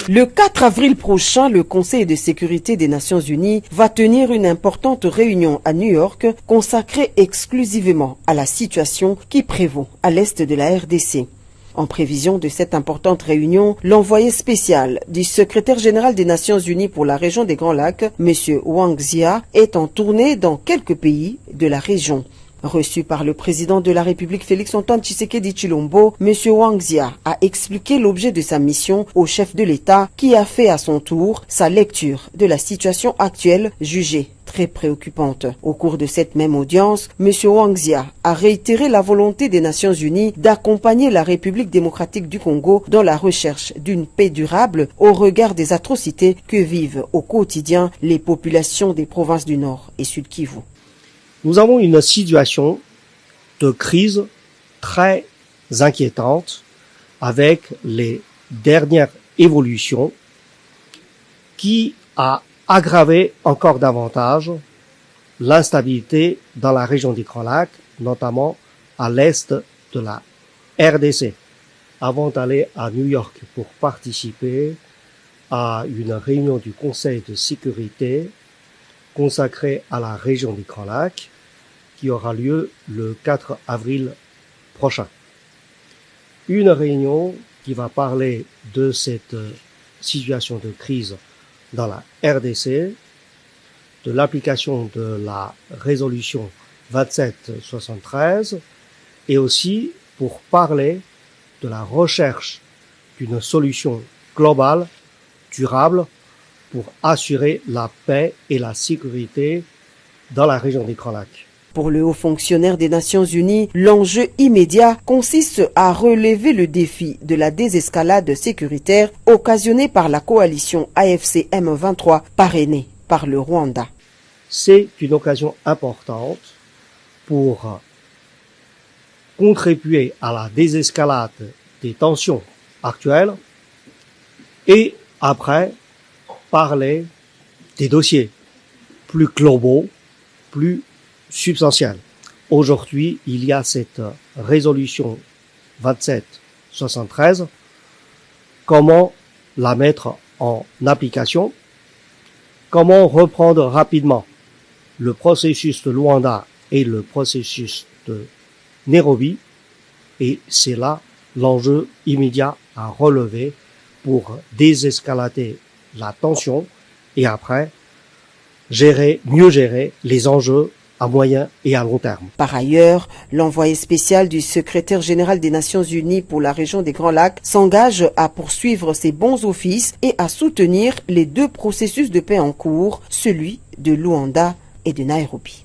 Le 4 avril prochain, le Conseil de sécurité des Nations Unies va tenir une importante réunion à New York consacrée exclusivement à la situation qui prévaut à l'est de la RDC. En prévision de cette importante réunion, l'envoyé spécial du secrétaire général des Nations Unies pour la région des Grands Lacs, M. Wang Zia, est en tournée dans quelques pays de la région. Reçu par le président de la République Félix-Antoine Tshisekedi Tshilombo, M. Wang Zia a expliqué l'objet de sa mission au chef de l'État qui a fait à son tour sa lecture de la situation actuelle jugée très préoccupante. Au cours de cette même audience, M. Wang Zia a réitéré la volonté des Nations Unies d'accompagner la République démocratique du Congo dans la recherche d'une paix durable au regard des atrocités que vivent au quotidien les populations des provinces du Nord et Sud Kivu. Nous avons une situation de crise très inquiétante avec les dernières évolutions qui a aggravé encore davantage l'instabilité dans la région des Grands Lacs, notamment à l'est de la RDC. Avant d'aller à New York pour participer à une réunion du Conseil de sécurité consacrée à la région des Grands Lacs, qui aura lieu le 4 avril prochain. Une réunion qui va parler de cette situation de crise dans la RDC, de l'application de la résolution 2773 et aussi pour parler de la recherche d'une solution globale, durable, pour assurer la paix et la sécurité dans la région des Grands Lacs. Pour le haut fonctionnaire des Nations Unies, l'enjeu immédiat consiste à relever le défi de la désescalade sécuritaire occasionnée par la coalition AFC M23 parrainée par le Rwanda. C'est une occasion importante pour contribuer à la désescalade des tensions actuelles et après parler des dossiers plus globaux, plus substantiels. Aujourd'hui, il y a cette résolution 2773. Comment la mettre en application? Comment reprendre rapidement le processus de Luanda et le processus de Nairobi? Et c'est là l'enjeu immédiat à relever pour désescalader la tension et après mieux gérer les enjeux à moyen et à long terme. Par ailleurs, l'envoyé spécial du secrétaire général des Nations Unies pour la région des Grands Lacs s'engage à poursuivre ses bons offices et à soutenir les deux processus de paix en cours, celui de Luanda et de Nairobi.